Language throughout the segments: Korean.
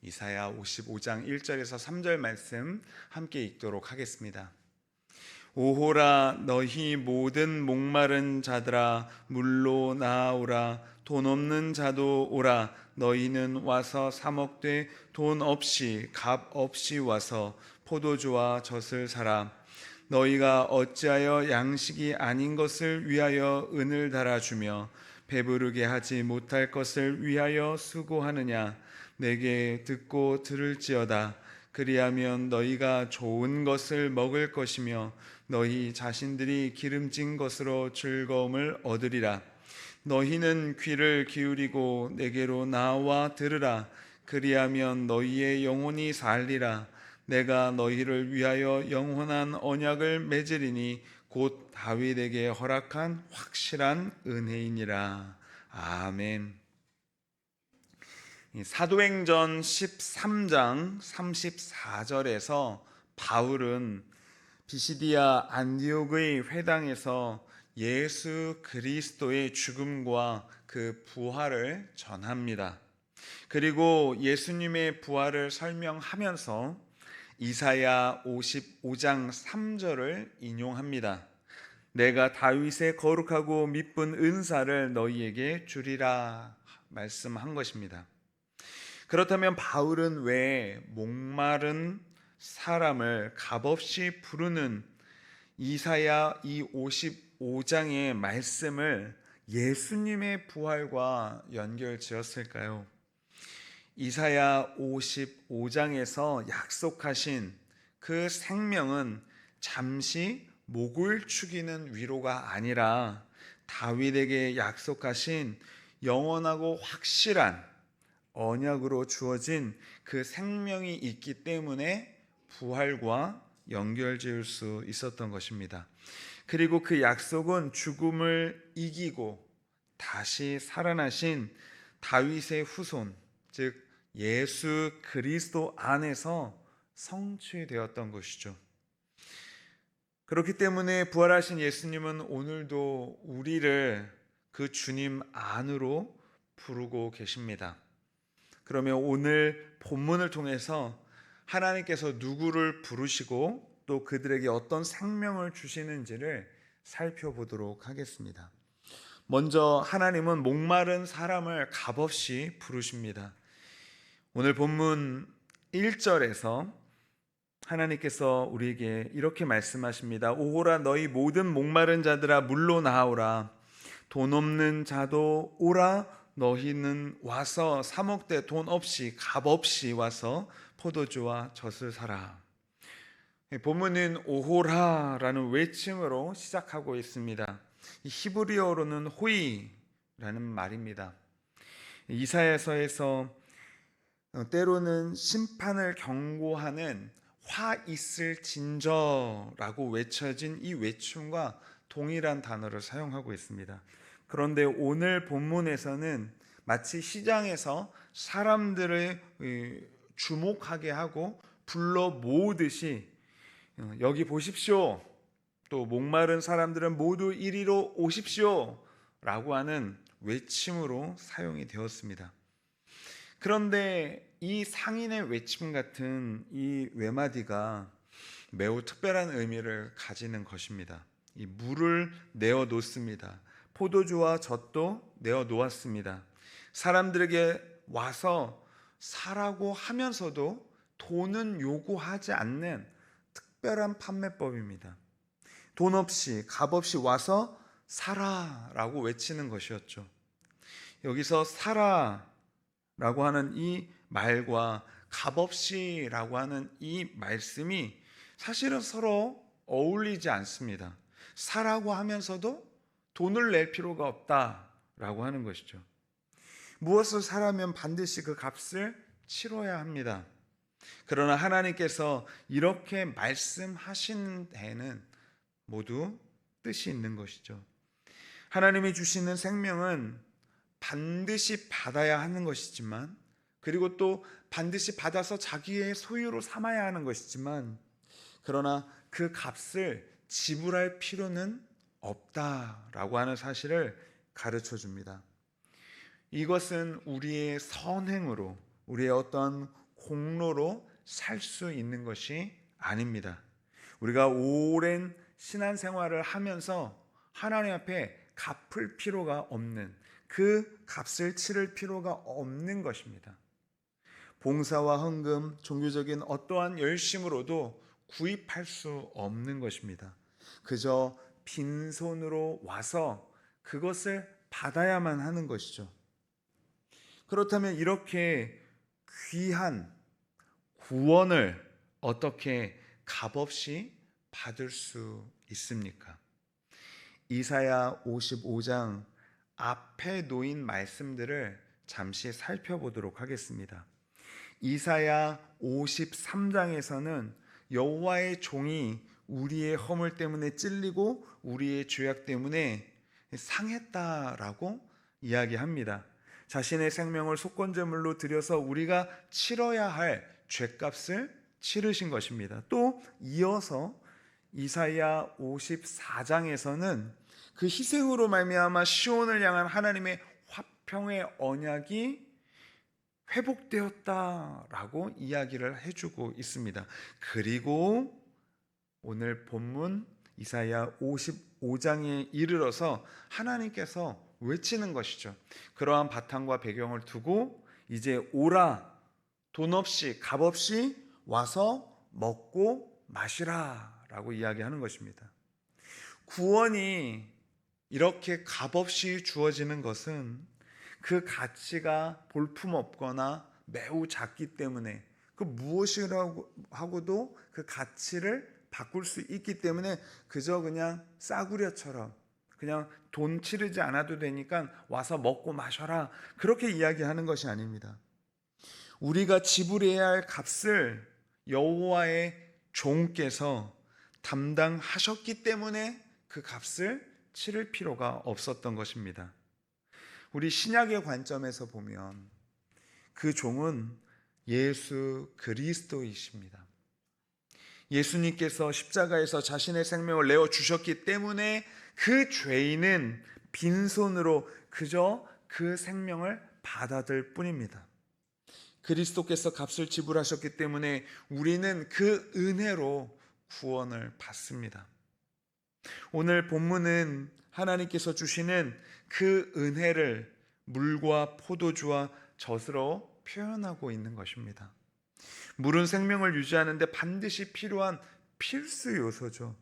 이사야 55장 1절에서 3절 말씀 함께 읽도록 하겠습니다. 오호라 너희 모든 목마른 자들아 물로 나아오라. 돈 없는 자도 오라. 너희는 와서 사 먹되 돈 없이 값 없이 와서 포도주와 젖을 사라. 너희가 어찌하여 양식이 아닌 것을 위하여 은을 달아주며 배부르게 하지 못할 것을 위하여 수고하느냐. 내게 듣고 들을지어다. 그리하면 너희가 좋은 것을 먹을 것이며 너희 자신들이 기름진 것으로 즐거움을 얻으리라. 너희는 귀를 기울이고 내게로 나와 들으라. 그리하면 너희의 영혼이 살리라. 내가 너희를 위하여 영원한 언약을 맺으리니 곧 다윗에게 허락한 확실한 은혜이니라. 아멘. 사도행전 13장 34절에서 바울은 비시디아 안디옥의 회당에서 예수 그리스도의 죽음과 그 부활을 전합니다. 그리고 예수님의 부활을 설명하면서 이사야 55장 3절을 인용합니다. 내가 다윗의 거룩하고 미쁜 은사를 너희에게 주리라 말씀한 것입니다. 그렇다면 바울은 왜 목마른 사람을 값없이 부르는 이사야 이 55장의 말씀을 예수님의 부활과 연결 지었을까요? 이사야 55장에서 약속하신 그 생명은 잠시 목을 축이는 위로가 아니라 다윗에게 약속하신 영원하고 확실한 언약으로 주어진 그 생명이 있기 때문에 부활과 연결 지을 수 있었던 것입니다. 그리고 그 약속은 죽음을 이기고 다시 살아나신 다윗의 후손, 즉 예수 그리스도 안에서 성취되었던 것이죠. 그렇기 때문에 부활하신 예수님은 오늘도 우리를 그 주님 안으로 부르고 계십니다. 그러면 오늘 본문을 통해서 하나님께서 누구를 부르시고 또 그들에게 어떤 생명을 주시는지를 살펴보도록 하겠습니다. 먼저 하나님은 목마른 사람을 값없이 부르십니다. 오늘 본문 1절에서 하나님께서 우리에게 이렇게 말씀하십니다. 오호라 너희 모든 목마른 자들아 물로 나아오라. 돈 없는 자도 오라. 너희는 와서 사 먹되 돈 없이 값 없이 와서 포도주와 젖을 사라. 본문은 오호라라는 외침으로 시작하고 있습니다. 히브리어로는 호이라는 말입니다. 이사야서에서 때로는 심판을 경고하는 화 있을 진저라고 외쳐진 이 외침과 동일한 단어를 사용하고 있습니다. 그런데 오늘 본문에서는 마치 시장에서 사람들을 주목하게 하고 불러 모으듯이 여기 보십시오. 또 목마른 사람들은 모두 이리로 오십시오. 라고 하는 외침으로 사용이 되었습니다. 그런데 이 상인의 외침 같은 이 외마디가 매우 특별한 의미를 가지는 것입니다. 이 물을 내어 놓습니다. 포도주와 젖도 내어 놓았습니다. 사람들에게 와서 사라고 하면서도 돈은 요구하지 않는 특별한 판매법입니다. 돈 없이 값없이 와서 사라라고 외치는 것이었죠. 여기서 사라라고 하는 이 말과 값없이라고 하는 이 말씀이 사실은 서로 어울리지 않습니다. 사라고 하면서도 돈을 낼 필요가 없다라고 하는 것이죠. 무엇을 사라면 반드시 그 값을 치러야 합니다. 그러나 하나님께서 이렇게 말씀하신 데는 모두 뜻이 있는 것이죠. 하나님이 주시는 생명은 반드시 받아야 하는 것이지만, 그리고 또 반드시 받아서 자기의 소유로 삼아야 하는 것이지만, 그러나 그 값을 지불할 필요는 없다라고 하는 사실을 가르쳐 줍니다. 이것은 우리의 선행으로, 우리의 어떤 공로로 살 수 있는 것이 아닙니다. 우리가 오랜 신앙생활을 하면서 하나님 앞에 갚을 필요가 없는, 그 값을 치를 필요가 없는 것입니다. 봉사와 헌금, 종교적인 어떠한 열심으로도 구입할 수 없는 것입니다. 그저 빈손으로 와서 그것을 받아야만 하는 것이죠. 그렇다면 이렇게 귀한 구원을 어떻게 값없이 받을 수 있습니까? 이사야 55장 앞에 놓인 말씀들을 잠시 살펴보도록 하겠습니다. 이사야 53장에서는 여호와의 종이 우리의 허물 때문에 찔리고 우리의 죄악 때문에 상했다라고 이야기합니다. 자신의 생명을 속건제물로 드려서 우리가 치러야 할 죄값을 치르신 것입니다. 또 이어서 이사야 54장에서는 그 희생으로 말미암아 시온을 향한 하나님의 화평의 언약이 회복되었다라고 이야기를 해주고 있습니다. 그리고 오늘 본문 이사야 55장에 이르러서 하나님께서 외치는 것이죠. 그러한 바탕과 배경을 두고 이제 오라, 돈 없이 값 없이 와서 먹고 마시라 라고 이야기하는 것입니다. 구원이 이렇게 값없이 주어지는 것은 그 가치가 볼품없거나 매우 작기 때문에, 그 무엇이라고 하고도 그 가치를 바꿀 수 있기 때문에 그저 그냥 싸구려처럼 그냥 돈 치르지 않아도 되니까 와서 먹고 마셔라, 그렇게 이야기하는 것이 아닙니다. 우리가 지불해야 할 값을 여호와의 종께서 담당하셨기 때문에 그 값을 치를 필요가 없었던 것입니다. 우리 신약의 관점에서 보면 그 종은 예수 그리스도이십니다. 예수님께서 십자가에서 자신의 생명을 내어 주셨기 때문에 그 죄인은 빈손으로 그저 그 생명을 받아들 뿐입니다. 그리스도께서 값을 지불하셨기 때문에 우리는 그 은혜로 구원을 받습니다. 오늘 본문은 하나님께서 주시는 그 은혜를 물과 포도주와 젖으로 표현하고 있는 것입니다. 물은 생명을 유지하는데 반드시 필요한 필수 요소죠.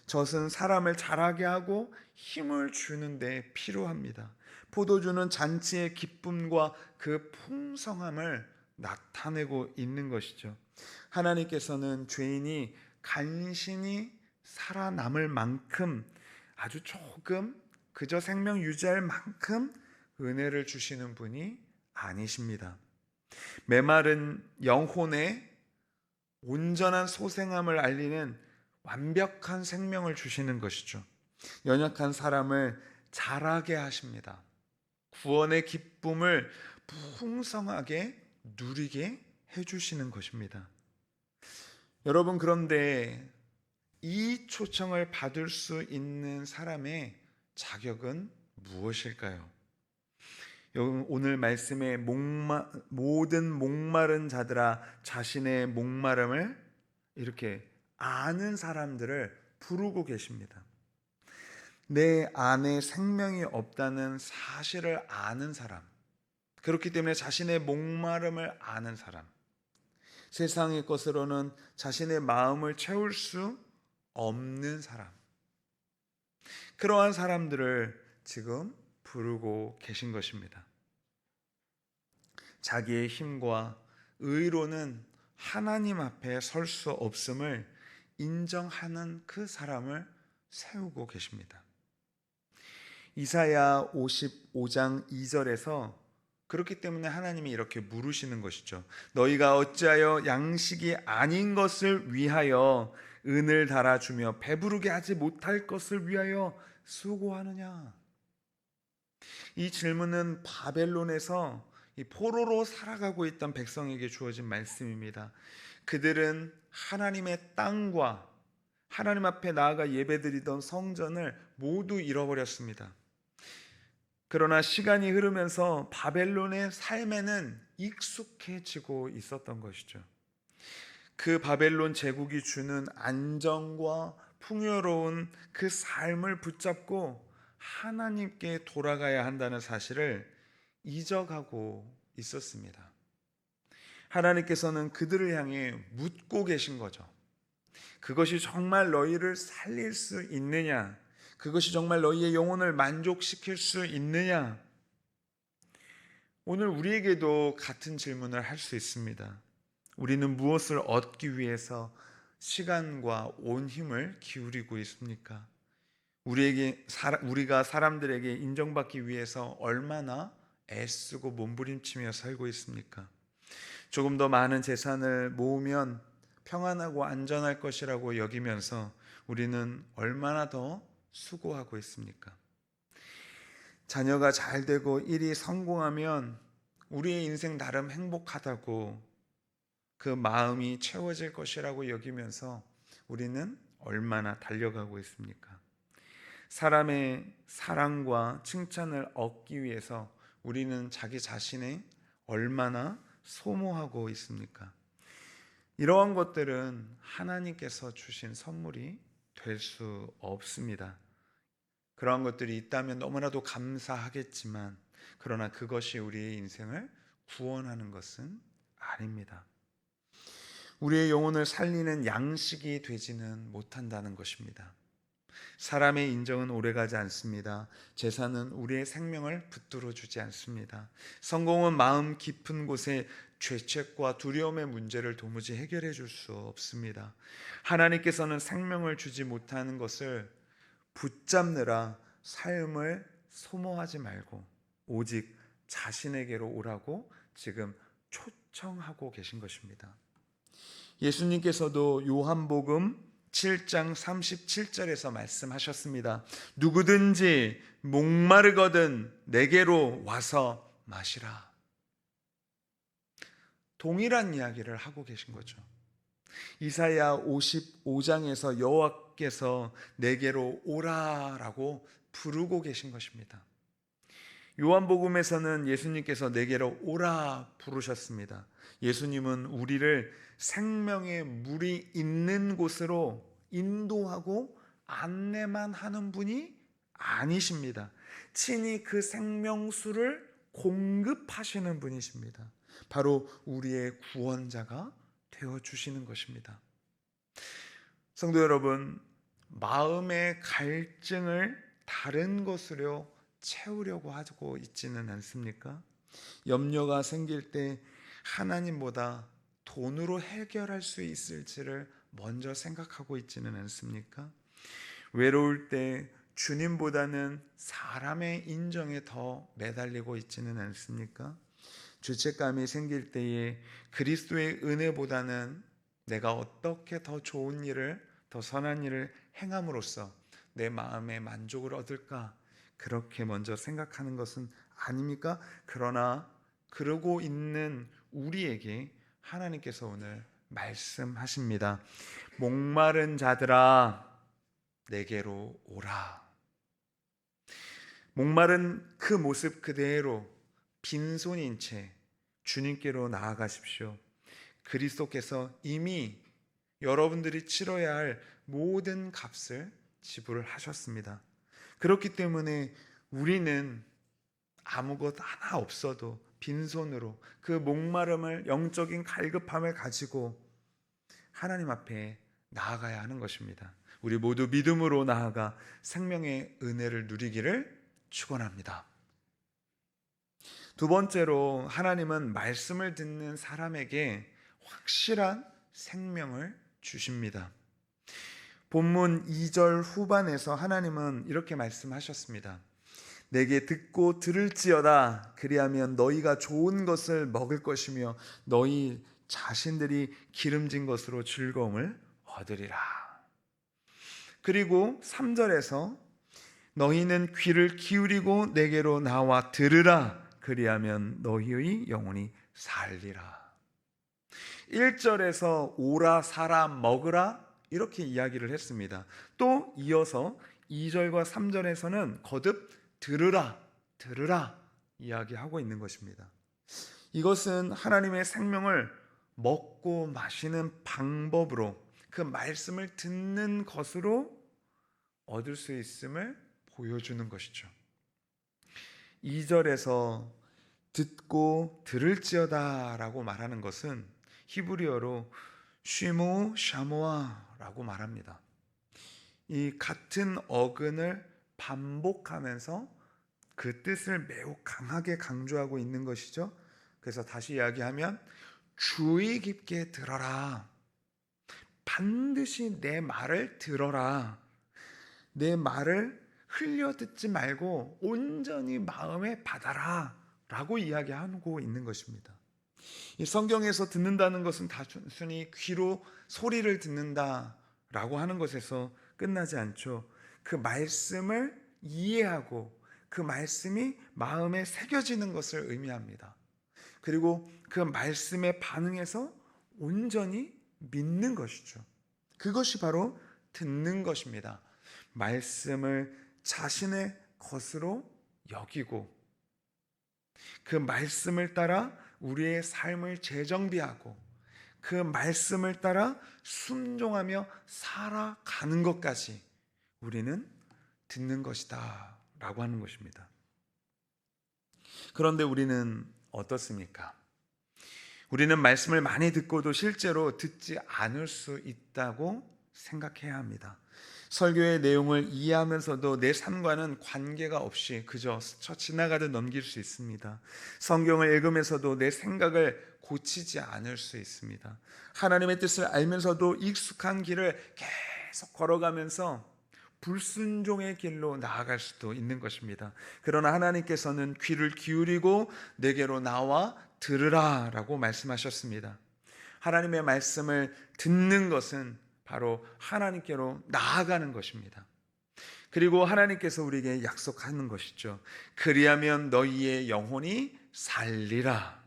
젖은 사람을 자라게 하고 힘을 주는데 필요합니다. 포도주는 잔치의 기쁨과 그 풍성함을 나타내고 있는 것이죠. 하나님께서는 죄인이 간신히 살아남을 만큼, 아주 조금 그저 생명 유지할 만큼 은혜를 주시는 분이 아니십니다. 메마른 영혼의 온전한 소생함을 알리는 완벽한 생명을 주시는 것이죠. 연약한 사람을 자라게 하십니다. 구원의 기쁨을 풍성하게 누리게 해주시는 것입니다. 여러분, 그런데 이 초청을 받을 수 있는 사람의 자격은 무엇일까요? 오늘 말씀에 모든 목마른 자들아 자신의 목마름을 이렇게 아는 사람들을 부르고 계십니다. 내 안에 생명이 없다는 사실을 아는 사람, 그렇기 때문에 자신의 목마름을 아는 사람, 세상의 것으로는 자신의 마음을 채울 수 없는 사람, 그러한 사람들을 지금 부르고 계신 것입니다. 자기의 힘과 의로는 하나님 앞에 설 수 없음을 인정하는 그 사람을 세우고 계십니다. 이사야 55장 2절에서 그렇기 때문에 하나님이 이렇게 물으시는 것이죠. 너희가 어찌하여 양식이 아닌 것을 위하여 은을 달아주며 배부르게 하지 못할 것을 위하여 수고하느냐? 이 질문은 바벨론에서 포로로 살아가고 있던 백성에게 주어진 말씀입니다. 그들은 하나님의 땅과 하나님 앞에 나아가 예배드리던 성전을 모두 잃어버렸습니다. 그러나 시간이 흐르면서 바벨론의 삶에는 익숙해지고 있었던 것이죠. 그 바벨론 제국이 주는 안정과 풍요로운 그 삶을 붙잡고 하나님께 돌아가야 한다는 사실을 잊어가고 있었습니다. 하나님께서는 그들을 향해 묻고 계신 거죠. 그것이 정말 너희를 살릴 수 있느냐? 그것이 정말 너희의 영혼을 만족시킬 수 있느냐? 오늘 우리에게도 같은 질문을 할 수 있습니다. 우리는 무엇을 얻기 위해서 시간과 온 힘을 기울이고 있습니까? 우리가 사람들에게 인정받기 위해서 얼마나 애쓰고 몸부림치며 살고 있습니까? 조금 더 많은 재산을 모으면 평안하고 안전할 것이라고 여기면서 우리는 얼마나 더 수고하고 있습니까? 자녀가 잘 되고 일이 성공하면 우리의 인생 나름 행복하다고 그 마음이 채워질 것이라고 여기면서 우리는 얼마나 달려가고 있습니까? 사람의 사랑과 칭찬을 얻기 위해서 우리는 자기 자신의 얼마나 소모하고 있습니까? 이러한 것들은 하나님께서 주신 선물이 될 수 없습니다. 그러한 것들이 있다면 너무나도 감사하겠지만, 그러나 그것이 우리의 인생을 구원하는 것은 아닙니다. 우리의 영혼을 살리는 양식이 되지는 못한다는 것입니다. 사람의 인정은 오래가지 않습니다. 재산은 우리의 생명을 붙들어 주지 않습니다. 성공은 마음 깊은 곳에 죄책과 두려움의 문제를 도무지 해결해 줄 수 없습니다. 하나님께서는 생명을 주지 못하는 것을 붙잡느라 삶을 소모하지 말고 오직 자신에게로 오라고 지금 초청하고 계신 것입니다. 예수님께서도 요한복음 7장 37절에서 말씀하셨습니다. 누구든지 목마르거든 내게로 와서 마시라. 동일한 이야기를 하고 계신 거죠. 이사야 55장에서 여호와께서 내게로 오라라고 부르고 계신 것입니다. 요한복음에서는 예수님께서 내게로 오라 부르셨습니다. 예수님은 우리를 생명의 물이 있는 곳으로 인도하고 안내만 하는 분이 아니십니다. 친히 그 생명수를 공급하시는 분이십니다. 바로 우리의 구원자가 되어주시는 것입니다. 성도 여러분, 마음의 갈증을 다른 것으로 채우려고 하고 있지는 않습니까? 염려가 생길 때 하나님보다 돈으로 해결할 수 있을지를 먼저 생각하고 있지는 않습니까? 외로울 때 주님보다는 사람의 인정에 더 매달리고 있지는 않습니까? 죄책감이 생길 때에 그리스도의 은혜보다는 내가 어떻게 더 좋은 일을, 더 선한 일을 행함으로써 내 마음의 만족을 얻을까? 그렇게 먼저 생각하는 것은 아닙니까? 그러나 그러고 있는 우리에게 하나님께서 오늘 말씀하십니다. 목마른 자들아 내게로 오라. 목마른 그 모습 그대로 빈손인 채 주님께로 나아가십시오. 그리스도께서 이미 여러분들이 치러야 할 모든 값을 지불하셨습니다. 그렇기 때문에 우리는 아무것 하나 없어도 빈손으로 그 목마름을, 영적인 갈급함을 가지고 하나님 앞에 나아가야 하는 것입니다. 우리 모두 믿음으로 나아가 생명의 은혜를 누리기를 축원합니다. 두 번째로 하나님은 말씀을 듣는 사람에게 확실한 생명을 주십니다. 본문 2절 후반에서 하나님은 이렇게 말씀하셨습니다. 내게 듣고 들을지어다. 그리하면 너희가 좋은 것을 먹을 것이며 너희 자신들이 기름진 것으로 즐거움을 얻으리라. 그리고 3절에서 너희는 귀를 기울이고 내게로 나와 들으라. 그리하면 너희의 영혼이 살리라. 1절에서 오라, 사라, 먹으라 이렇게 이야기를 했습니다. 또 이어서 2절과 3절에서는 거듭 들으라, 들으라 이야기하고 있는 것입니다. 이것은 하나님의 생명을 먹고 마시는 방법으로, 그 말씀을 듣는 것으로 얻을 수 있음을 보여주는 것이죠. 2절에서 듣고 들을지어다 라고 말하는 것은 히브리어로 쉬무 샤모아 라고 말합니다. 이 같은 어근을 반복하면서 그 뜻을 매우 강하게 강조하고 있는 것이죠. 그래서 다시 이야기하면 주의 깊게 들어라. 반드시 내 말을 들어라. 내 말을 흘려 듣지 말고 온전히 마음에 받아라 라고 이야기하고 있는 것입니다. 이 성경에서 듣는다는 것은 단순히 귀로 소리를 듣는다 라고 하는 것에서 끝나지 않죠. 그 말씀을 이해하고 그 말씀이 마음에 새겨지는 것을 의미합니다. 그리고 그 말씀에 반응해서 온전히 믿는 것이죠. 그것이 바로 듣는 것입니다. 말씀을 자신의 것으로 여기고 그 말씀을 따라 우리의 삶을 재정비하고 그 말씀을 따라 순종하며 살아가는 것까지 우리는 듣는 것이다 라고 하는 것입니다. 그런데 우리는 어떻습니까? 우리는 말씀을 많이 듣고도 실제로 듣지 않을 수 있다고 생각해야 합니다. 설교의 내용을 이해하면서도 내 삶과는 관계가 없이 그저 스쳐 지나가듯 넘길 수 있습니다. 성경을 읽으면서도 내 생각을 고치지 않을 수 있습니다. 하나님의 뜻을 알면서도 익숙한 길을 계속 걸어가면서 불순종의 길로 나아갈 수도 있는 것입니다. 그러나 하나님께서는 귀를 기울이고 내게로 나와 들으라 라고 말씀하셨습니다. 하나님의 말씀을 듣는 것은 바로 하나님께로 나아가는 것입니다. 그리고 하나님께서 우리에게 약속하는 것이죠. 그리하면 너희의 영혼이 살리라.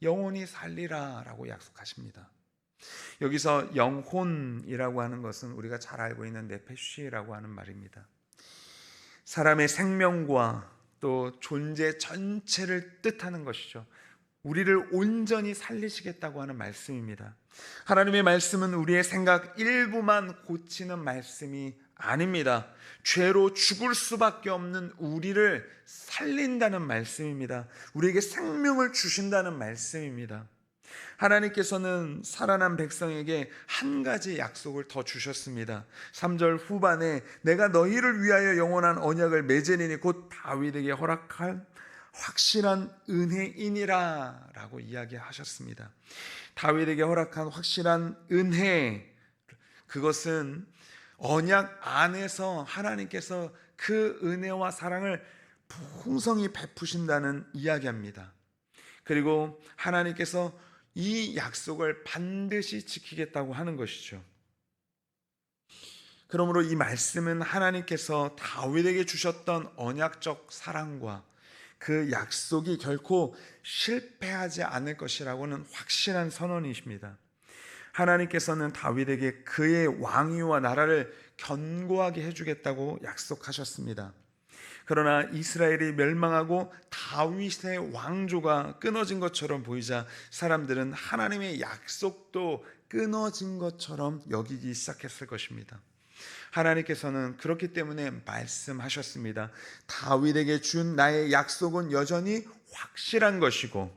영혼이 살리라 라고 약속하십니다. 여기서 영혼이라고 하는 것은 우리가 잘 알고 있는 네페쉬라고 하는 말입니다. 사람의 생명과 또 존재 전체를 뜻하는 것이죠. 우리를 온전히 살리시겠다고 하는 말씀입니다. 하나님의 말씀은 우리의 생각 일부만 고치는 말씀이 아닙니다. 죄로 죽을 수밖에 없는 우리를 살린다는 말씀입니다. 우리에게 생명을 주신다는 말씀입니다. 하나님께서는 살아난 백성에게 한 가지 약속을 더 주셨습니다. 3절 후반에 내가 너희를 위하여 영원한 언약을 맺으리니 곧 다윗에게 허락한 확실한 은혜이니라 라고 이야기하셨습니다. 다윗에게 허락한 확실한 은혜, 그것은 언약 안에서 하나님께서 그 은혜와 사랑을 풍성히 베푸신다는 이야기입니다. 그리고 하나님께서 이 약속을 반드시 지키겠다고 하는 것이죠. 그러므로 이 말씀은 하나님께서 다윗에게 주셨던 언약적 사랑과 그 약속이 결코 실패하지 않을 것이라고는 확실한 선언이십니다. 하나님께서는 다윗에게 그의 왕위와 나라를 견고하게 해주겠다고 약속하셨습니다. 그러나 이스라엘이 멸망하고 다윗의 왕조가 끊어진 것처럼 보이자 사람들은 하나님의 약속도 끊어진 것처럼 여기기 시작했을 것입니다. 하나님께서는 그렇기 때문에 말씀하셨습니다. 다윗에게 준 나의 약속은 여전히 확실한 것이고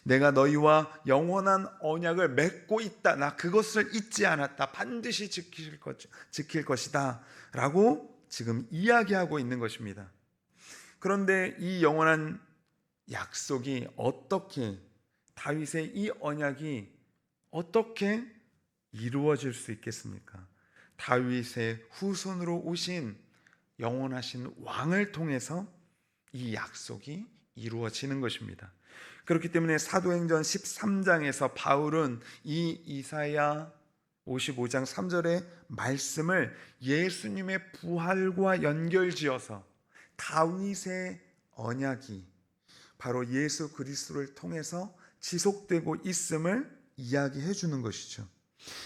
내가 너희와 영원한 언약을 맺고 있다. 나 그것을 잊지 않았다. 반드시 지킬 것이다 라고 지금 이야기하고 있는 것입니다. 그런데 이 영원한 약속이 어떻게, 다윗의 이 언약이 어떻게 이루어질 수 있겠습니까? 다윗의 후손으로 오신 영원하신 왕을 통해서 이 약속이 이루어지는 것입니다. 그렇기 때문에 사도행전 13장에서 바울은 이 이사야 55장 3절의 말씀을 예수님의 부활과 연결지어서 다윗의 언약이 바로 예수 그리스도를 통해서 지속되고 있음을 이야기해 주는 것이죠.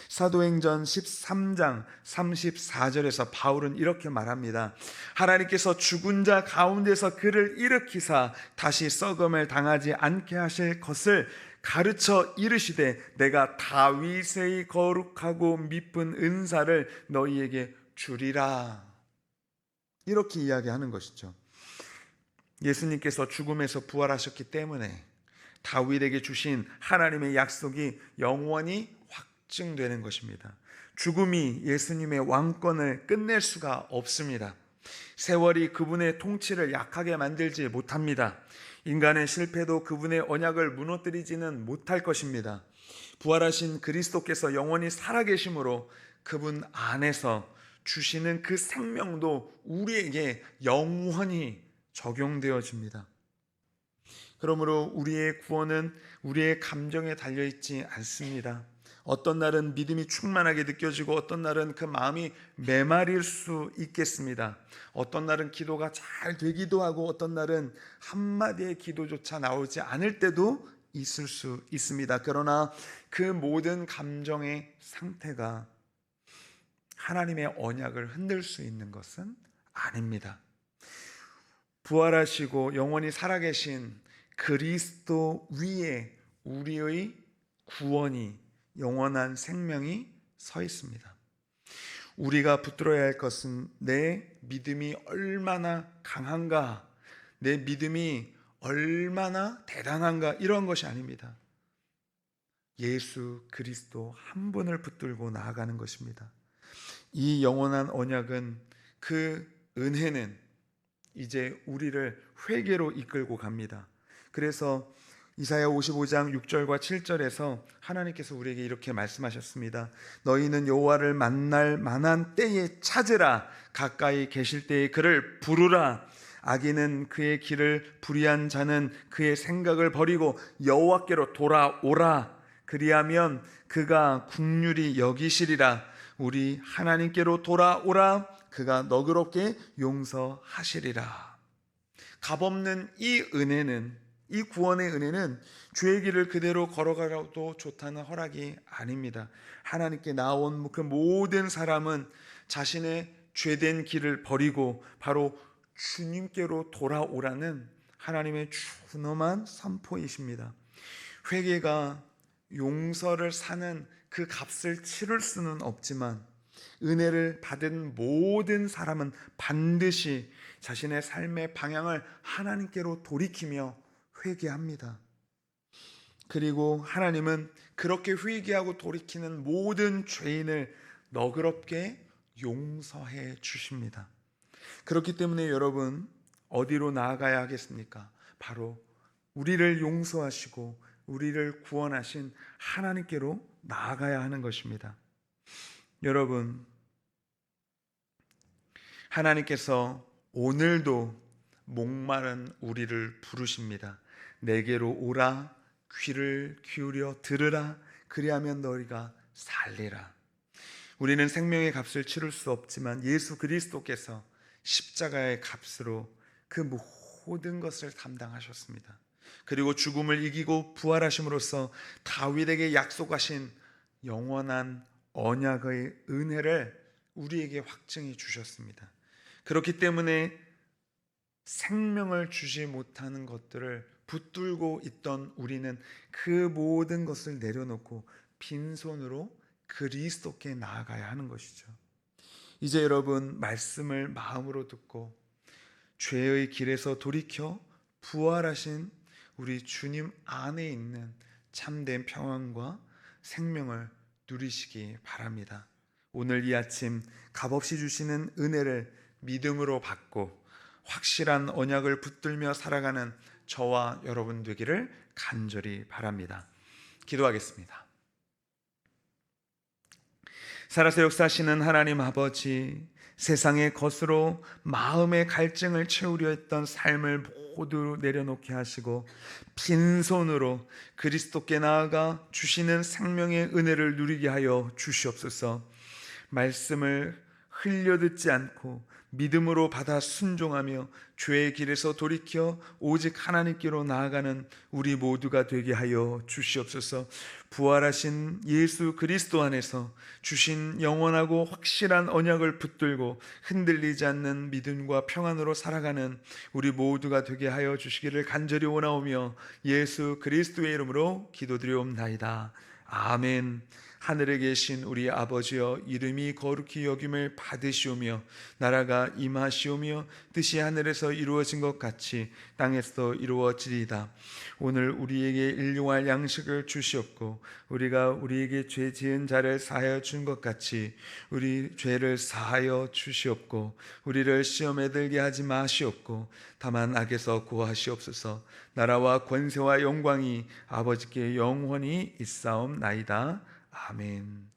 사도행전 13장 34절에서 바울은 이렇게 말합니다. 하나님께서 죽은 자 가운데서 그를 일으키사 다시 썩음을 당하지 않게 하실 것을 가르쳐 이르시되 내가 다윗의 거룩하고 미쁜 은사를 너희에게 주리라. 이렇게 이야기하는 것이죠. 예수님께서 죽음에서 부활하셨기 때문에 다윗에게 주신 하나님의 약속이 영원히 확증되는 것입니다. 죽음이 예수님의 왕권을 끝낼 수가 없습니다. 세월이 그분의 통치를 약하게 만들지 못합니다. 인간의 실패도 그분의 언약을 무너뜨리지는 못할 것입니다. 부활하신 그리스도께서 영원히 살아계심으로 그분 안에서 주시는 그 생명도 우리에게 영원히 적용되어집니다. 그러므로 우리의 구원은 우리의 감정에 달려있지 않습니다. 어떤 날은 믿음이 충만하게 느껴지고 어떤 날은 그 마음이 메마릴 수 있겠습니다. 어떤 날은 기도가 잘 되기도 하고 어떤 날은 한마디의 기도조차 나오지 않을 때도 있을 수 있습니다. 그러나 그 모든 감정의 상태가 하나님의 언약을 흔들 수 있는 것은 아닙니다. 부활하시고 영원히 살아계신 그리스도 위에 우리의 구원이, 영원한 생명이 서 있습니다. 우리가 붙들어야 할 것은 내 믿음이 얼마나 강한가, 내 믿음이 얼마나 대단한가, 이런 것이 아닙니다. 예수 그리스도 한 분을 붙들고 나아가는 것입니다. 이 영원한 언약은, 그 은혜는 이제 우리를 회개로 이끌고 갑니다. 그래서 이사야 55장 6절과 7절에서 하나님께서 우리에게 이렇게 말씀하셨습니다. 너희는 여호와를 만날 만한 때에 찾으라. 가까이 계실 때에 그를 부르라. 악인은 그의 길을, 불의한 자는 그의 생각을 버리고 여호와께로 돌아오라. 그리하면 그가 긍휼히 여기시리라. 우리 하나님께로 돌아오라. 그가 너그럽게 용서하시리라. 값없는 이 은혜는, 이 구원의 은혜는 주의 길을 그대로 걸어가도 좋다는 허락이 아닙니다. 하나님께 나온 그 모든 사람은 자신의 죄된 길을 버리고 바로 주님께로 돌아오라는 하나님의 준엄한 선포이십니다. 회개가 용서를 사는 그 값을 치를 수는 없지만 은혜를 받은 모든 사람은 반드시 자신의 삶의 방향을 하나님께로 돌이키며 회개합니다. 그리고 하나님은 그렇게 회개하고 돌이키는 모든 죄인을 너그럽게 용서해 주십니다. 그렇기 때문에 여러분, 어디로 나아가야 하겠습니까? 바로 우리를 용서하시고 우리를 구원하신 하나님께로 나아가야 하는 것입니다. 여러분, 하나님께서 오늘도 목마른 우리를 부르십니다. 내게로 오라. 귀를 기울여 들으라. 그리하면 너희가 살리라. 우리는 생명의 값을 치를 수 없지만 예수 그리스도께서 십자가의 값으로 그 모든 것을 담당하셨습니다. 그리고 죽음을 이기고 부활하심으로써 다윗에게 약속하신 영원한 언약의 은혜를 우리에게 확증해 주셨습니다. 그렇기 때문에 생명을 주지 못하는 것들을 붙들고 있던 우리는 그 모든 것을 내려놓고 빈손으로 그리스도께 나아가야 하는 것이죠. 이제 여러분, 말씀을 마음으로 듣고 죄의 길에서 돌이켜 부활하신 우리 주님 안에 있는 참된 평안과 생명을 누리시기 바랍니다. 오늘 이 아침 값없이 주시는 은혜를 믿음으로 받고 확실한 언약을 붙들며 살아가는 저와 여러분 되기를 간절히 바랍니다. 기도하겠습니다. 살아서 역사하시는 하나님 아버지, 세상의 것으로 마음의 갈증을 채우려 했던 삶을 모두 내려놓게 하시고 빈손으로 그리스도께 나아가 주시는 생명의 은혜를 누리게 하여 주시옵소서. 말씀을 흘려듣지 않고 믿음으로 받아 순종하며 죄의 길에서 돌이켜 오직 하나님께로 나아가는 우리 모두가 되게 하여 주시옵소서. 부활하신 예수 그리스도 안에서 주신 영원하고 확실한 언약을 붙들고 흔들리지 않는 믿음과 평안으로 살아가는 우리 모두가 되게 하여 주시기를 간절히 원하오며 예수 그리스도의 이름으로 기도드리옵나이다. 아멘. 하늘에 계신 우리 아버지여, 이름이 거룩히 여김을 받으시오며 나라가 임하시오며 뜻이 하늘에서 이루어진 것 같이 땅에서 이루어지리이다. 오늘 우리에게 일용할 양식을 주시옵고 우리가 우리에게 죄 지은 자를 사하여 준 것 같이 우리 죄를 사하여 주시옵고 우리를 시험에 들게 하지 마시옵고 다만 악에서 구하시옵소서. 나라와 권세와 영광이 아버지께 영원히 있사옵나이다. 아멘.